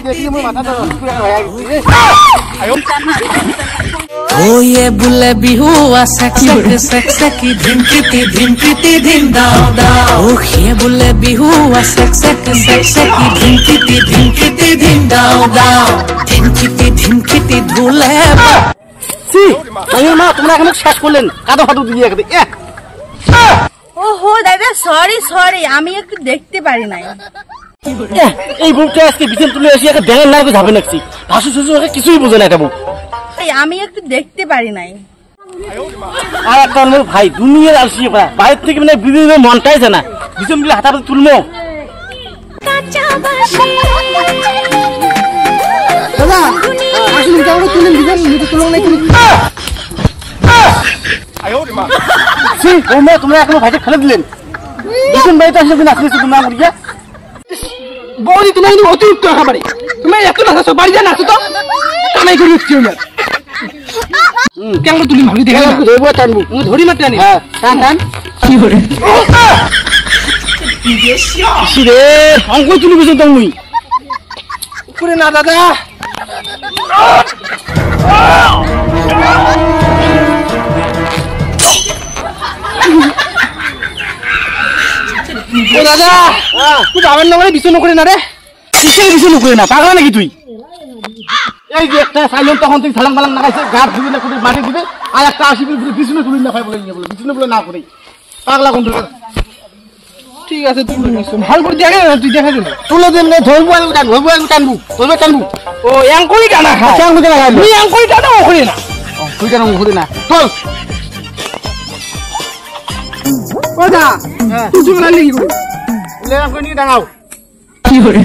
देखिए मैं माथा पूरा होया रे ओ ये बुले बिहू सेक्सकी धिमकिती धिम दाओ दाओ ओ ये बुले बिहू सेक्सकी धिमकिती धिम दाओ दाओ ধিমকিতি ধুলে ছি আমি মা তোমরা এখন শেষ করলেন কাদো ফাদু দিয়ে গেছে ওহো দাদা সরি আমি একটু দেখতে পারি নাই এই বুকটা আজকে বিছান তুলে এসে একটা ব্যাঙের নাকে যাবে নাকি ভাসু সুসু কিছুই বোঝে না এটা বুক আমি একটু দেখতে পারি নাই আর একটা আমার ভাই দুনিয়ার আসিয়ে পড়া বাইরে থেকে মানে বিভিন্ন মনটাই জানা বিছান তুলে হাতে তুলমো দাদা আসলে যাও তুলে বিছান নিতে তুলো না তুমি ছি ওমে তোমরা এখনো ভাইকে ফেলে দিলেন বিছান বাইতে আসলে না আসলে তুমি না মরিয়া বৌদি তুমি কিন্তু অতিরিক্ত খাবারে তুমি এত নাচো বাড়ি যা নাচো তো কামাই করে উঠছি না কেমন তুলি ভাবি দেখা ধরবো টানবো তুমি ধরি মারতে আনি হ্যাঁ টান টান কি করে রে অঙ্ক তুলি বুঝো তুমি উপরে না দাদা ও দাদা তুই বাবার নামে বিছানো করে না রে কিসের বিছানো করে না পাগলা নাকি তুই এই যে একটা সাইলেন্ট তখন তুই সালাম বালাম লাগাইছে গাছ দিবি না করে মাটি দিবে আর একটা আসি বিছানো তুলি না ভাই বলে নিয়ে বলে বিছানো বলে না করে পাগলা কোন ঠিক আছে তুই ভালো করে দেখে তুই দেখা দিল তুলে দেন না ধরবো আমি টানবো ও অ্যাঙ্করি টানা খায় অ্যাঙ্করি টানা খায় তুই অ্যাঙ্করি টানা ওখানে না তুই টানা ওখানে না চল ওদা তুই চলে লাগি করে লে অ্যাঙ্করি নিয়ে টানাও কি করে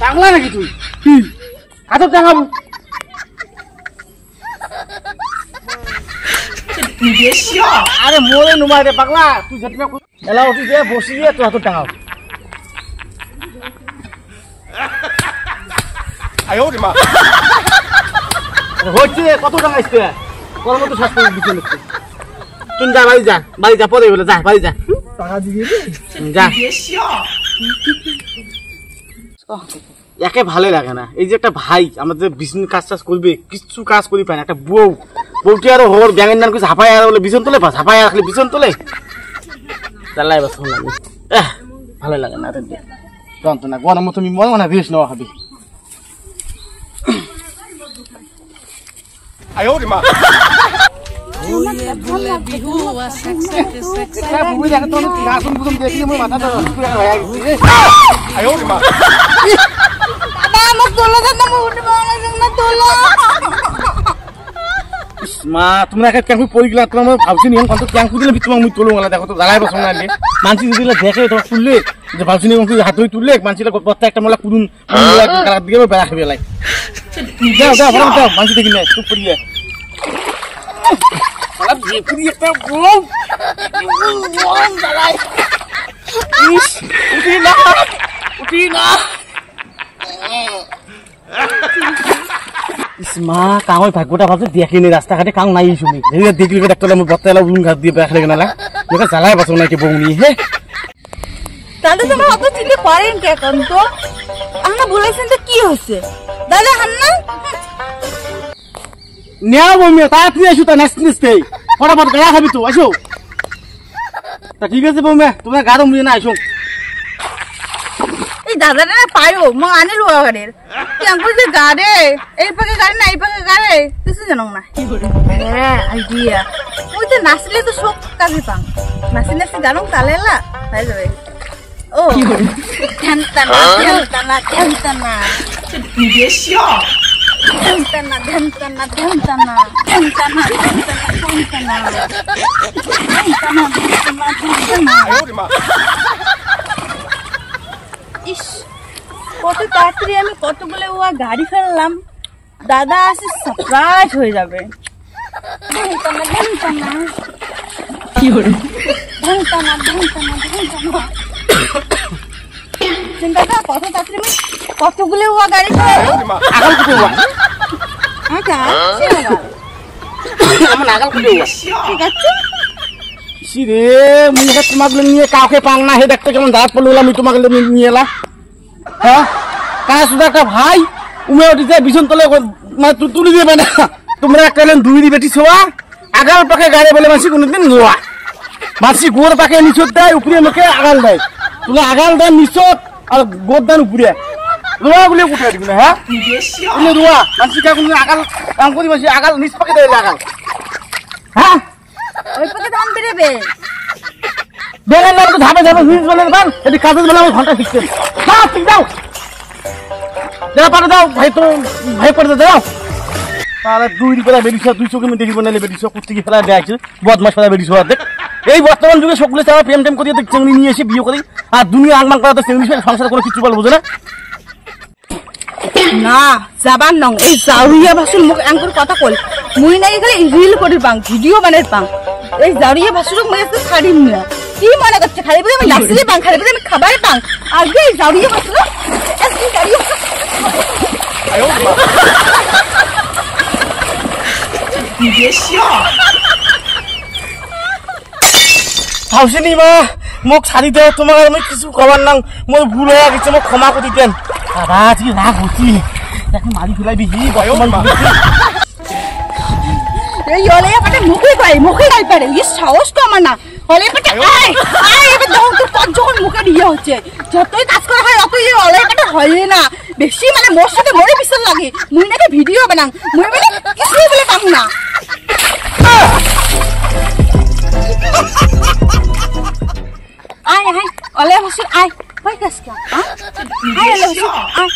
পাগলা নাকি তুই হাতে টাঙাবো আরে মোরে নুমাই রে পাগলা তুই যেটা এলা উঠি যে বসি দিয়ে তুই হাতে টাঙাও আয়ো রে মা হচ্ছে কত টাঙাইছে তোর মতো শাস্তি দিতে লিখতে তুই যা বাড়ি যা পরে বলে যা বাড়ি যা টাকা দিবি যা একে ভালো লাগে না এই যে একটা ভাই আমাদের বিজনেস কাজ করবে কিছু কাজ করি পায় না একটা বউটি আরো হোর ব্যাঙের নাম কিছু হাঁপায় আর বলে বিছন তোলে হাঁপায় রাখলে বিছন তোলে চালাই বা শোন লাগে ভালো লাগে না যন্ত্রণা গরম তুমি মনে মনে বেশ নেওয়া হবে মা তোমরা ক্যাঙ্কু পড়ে গেলা তোমার ভাবছি নিয়ম কত ক্যাঙ্কু দিলে তোমার মুই তোলো গেলা দেখো তো জ্বালাই বসে না মানসি দিলে দেখে তোমার তুললে যে ভাবছি নিয়ম হাত ধরে তুললে মানসিটা প্রত্যেক একটা মোলা কুদুন দিকে বেড়া খাবে লাই যাও যাও যাও মানসি দেখি না চুপ করিয়ে মা কাঙর ভাগ্যটা ভাবছে দেখিনি রাস্তাঘাটে কাং নাই শুনি দেখলি ডাক্তার বত্তালা উলুন ঘাট দিয়ে বেড়া খেলে গেলা দেখে জ্বালাই বাঁচো নাকি বৌনি হে দাদা তোমার অত চিন্তা করেন কে এখন তো আমরা বলেছেন তো কি হচ্ছে দাদা হান্না নেওয়া বৌমিয়া তাড়াতাড়ি আসো তা নেসতে ফটাফট বেড়া খাবি তো আসো তা ঠিক আছে বৌমিয়া তোমরা গাড়ো মুড়িয়ে না আসো এই দাদাটা না পায়ো মা আনে রোয়াগারের কেমন যে গাড়ে এই পাকে গাড়ি না এই পাকে গাড়ে কিছু জানো না হ্যাঁ আইডিয়া ওই তো নাচলে তো সব কাজে পাং নাচি গানো তালে এলা হয়ে যাবে ও ধ্যানতানা ইস কত তাড়াতাড়ি আমি কতগুলো গাড়ি ফেললাম দাদা আসে সারপ্রাইজ হয়ে যাবে দাদা কত তাড়াতাড়ি আমি কতগুলো গাড়ি ফেললাম ঠিক আছে মানছি রে মুই তোমাকে নিয়ে কাউকে পাং না হে দেখতে কেমন দাঁড়াত পড়লো আমি তোমাকে নিয়ে এলাম হ্যাঁ কাজ শুধু একটা ভাই উমে উঠিছে বিছন তলে মানে তুলি দিবে না তোমরা একটা দুই দি বেটি ছোয়া আগাল পাকে গাড়ি বলে মাসি কোনোদিন গোয়া মাসি গোর পাকে নিচত দেয় উপরে মুখে আগাল দেয় তুমি আগাল দেয় নিচত আর গোর দেন উপরে রোয়া বলে উঠে দিবি না হ্যাঁ রোয়া মাসি কা কোনোদিন আগাল কাম করি মাসি আগাল নিচ পাকে দেয় আগাল হ্যাঁ ওই পাকে ধান বেরোবে বেগান না তো ধাপে ধাপে হুইজ বলে দেন এটি কাজের বেলা আমার ঘন্টা শিখতে দাও ঠিক দাও দাও পারে দাও ভাই তো ভাই পড়ে দাও তারা দুই বেলা বেরিয়েছ দুই চোখে আমি দেখিব নাহলে বেরিয়েছ কুর্তিকে ফেলা দেখছে বদমাস ফেলা বেরিয়েছ দেখ এই বর্তমান যুগে সকলে চাওয়া প্রেম টেম করিয়ে দেখ চেংড়ি নিয়ে এসে বিয়ে করি আর দুনিয়া আগমান করা তো চেংড়ি সংসার করে কিছু বল বুঝে না না যাবার নং এই জাউরিয়া ভাসুর মুখ এঙ্কর কথা কল মুই নাই খালি রিল করি পাং ভিডিও বানাই পাং এই জাউরিয়া ভাসুর মুই তো ছাড়িম না কি মনে করছে খালি বলে আমি নাচলে পাং খালি বলে আমি খাবার পাং আগে এই জাউরিয়া ভাসুর একদিন গাড়ি হাউসিনি মা মোক ছাড়ি দে তোমার আমি কিছু খবর নাম মোর ভুল হয়ে গেছে মোক ক্ষমা করে দিতেন বাবা আজকে রাগ হচ্ছি এখন মারি ফেলাইবি কি বর্তমান এই হলে পাটে মুখে গাই পারে এই সাহস কম না হলে পাটে আয় আয় এবার দাও তো পথ যখন মুখে দিয়ে হচ্ছে যতই কাজ করা হয় অতই হলে পাটে হয় না বেশি মানে মোর সাথে মরে বিছল লাগে মুই নাকি ভিডিও বানাং মুই বলে কিছু বলে পাম না আয় আয় অলে বসে আয় কই কাজকা আয় অলে বসে আয়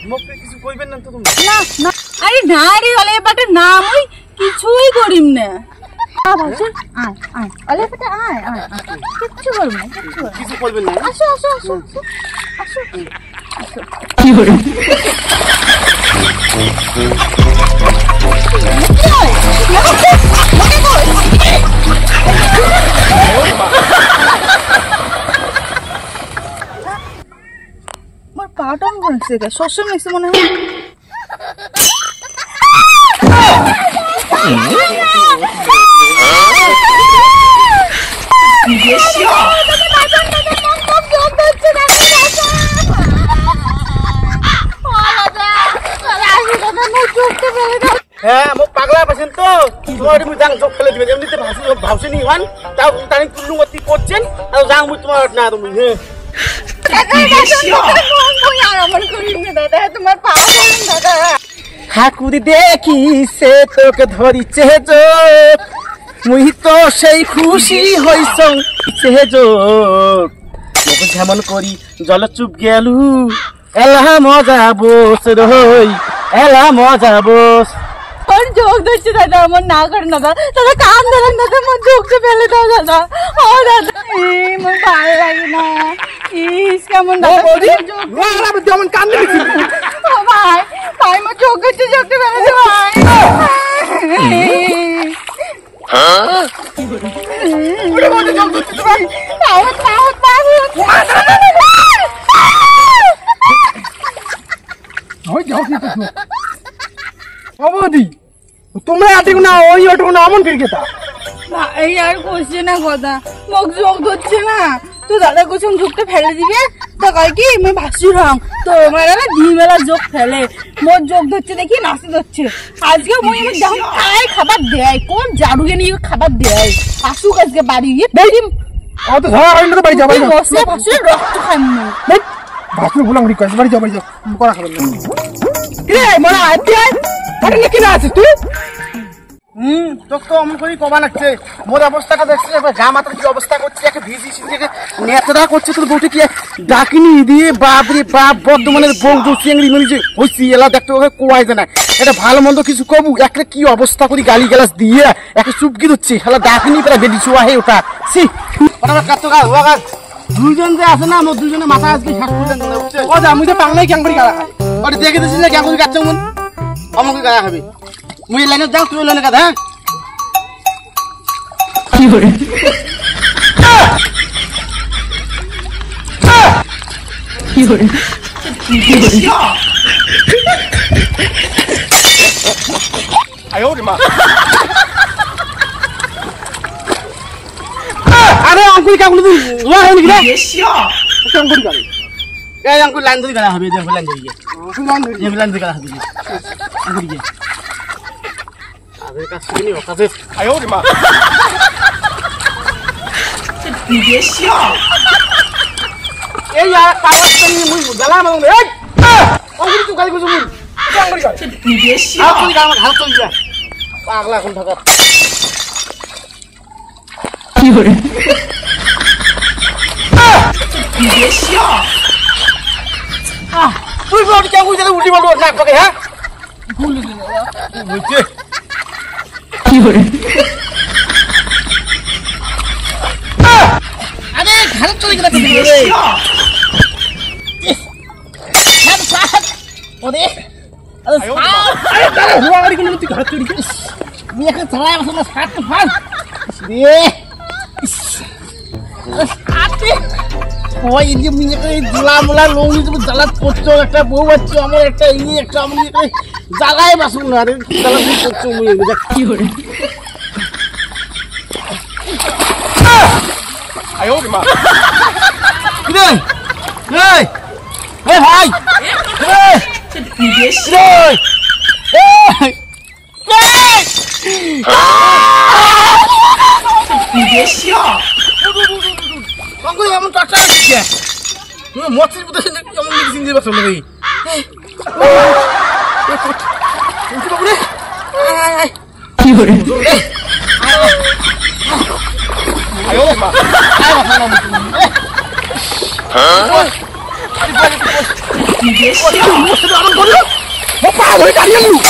মোক কিছু কইবেন না তো তুমি না না আরে না রে অলে পাটে না মুই কিছুই করিম না ভাবছি আয় আয় অলে পাটে আয় আয় কিচ্ছু বলবো না কিছু কইবেন না আসো আসো আসো আসো আসো কি করে মোর পাটন বলছে কে শস্য মিক্স মনে হয় হ্যাঁ মোক পাগলা পাইছেন তো তোমার তুমি যাং চোখ ফেলে দিবে এমনিতে ভাবছি নি হন তাও তানি তুলু মতি করছেন আর যাং মুই তোমার না তুমি হ্যাঁ হাকুরি দেখিছে তোকে ধরিছে চোখ মুই তো সেই খুশি হইছ চোখ মোক যেমন করি জল চুপ গেলু এলা মজা বস রই এলা মজা বস ওর যোগ ধরছে দাদা আমার না করে না দাদা কান ধরেন দাদা আমার যোগটা ফেলে দাও দাদা ও দাদা আমার ভালো লাগে না ইস কেমন দাদা যেমন কান দিবি ও ভাই ভাই আমার যোগটা ফেলে দে ভাই তোমরা আটিক না ওই অটুকু না অমন ক্রিকেটা এই আর করছে না কথা মোক যোগ ধরছে না তো দাদা কুসুম যোগটা ফেলে দিবে তো কয় কি আমি ভাসুর হং তো আমার না দিমেলা যোগ ফেলে মোর যোগ ধরছে দেখি নাচি ধরছে আজকে মই আমার যখন খাই খাবার দেয় কোন জাড়ুকে নিয়ে খাবার দেয় আসুক আজকে বাড়ি গিয়ে বেরিম ও তো ধরা হয় না তো বাড়ি যাবাই না বসে ভাসুর রক্ত খাইনি ভাসুর ভুলাঙ্গুড়ি কইছ বাড়ি যাবাই যাও করা খাবেন না রে মরা আইতে আরে কি না আছে তুই তোর তো অমন করেই কমা লাগছে মোর অবস্থাটা দেখছিস গা মাথার কি অবস্থা করছে একে ভিজি সিজে নেতরা করছে তোর বউটি কি ডাকিনি দিয়ে বাপ রে বাপ বর্ধমানের বউ দু চিংড়ি মিলিছে হইছি এলা দেখতে ওকে কোয়াই না এটা ভালো মন্দ কিছু কবু একটা কি অবস্থা করি গালি গালাস দিয়ে একে চুপকি দিচ্ছে শালা ডাকিনি প্রায় বেডি ছোয়া হে ওটা সি ওটা কাটতো গা ওগা দুইজন যে আছে না মোর দুইজনে মাথা আজকে শেষ করলেন ও যা মুই তো পাংলাই ক্যাং করি গালা খাই ওটা দেখে দিছিস না ক্যাং করি কাটছো মন আমাকে গালা খাবি মুই লাইনে যাও তুই লাইনে কাট হ্যাঁ কি করে কি করে কি করে 哎呦我的妈！ করি কাকুলি তুই লোয়া হয় নাকি রে কাম করি গাড়ি এই আঙ্কুল লাইন ধরে গাড়া হবে দেখো লাইন ধরে লাইন ধরে গাড়া হবে আঙ্কুল গিয়ে আরে কাজ শুনি ও কাজে আয় ওরে মা এই আর কাগজ পেন মুই জ্বালা মারুন এই আঙ্কুল তুই গাড়ি গুজু মুই কাম করি গাড়ি হাত তুই গাড়ি হাত তুই যা পাগলা কোন থাকা কি করে তুই বড় কেউ যাতে উল্টি বলবো না পাকে হ্যাঁ ভুল বুঝছে কি করে আরে ঘরে চলে গেল রে হ্যাঁ সাত ওরে আরে দাঁড়া হুয়া গাড়ি কোন তুই ঘরে চলে গেছিস তুই একটা চালায় আসলে সাত তো ফাল রে আতে ওই যে মিনে করে দুলামলা লৌনি তুমি জ্বালাত করছো একটা বউ বাচ্চা আমার একটা এই একটা আমি জ্বালায় বাসুন না রে জ্বালাত করছো মুই দেখ কি করে আয়ো রে মা রে রে এই ভাই রে রে Bangku kamu tak ada ya? Motor itu sih kamu di sini lepas lagi. Itu boleh? কি করে Ayo, Pak. Ayo, mana mutu? Hah? Sudah orang dulu. Mau apa kalian lu?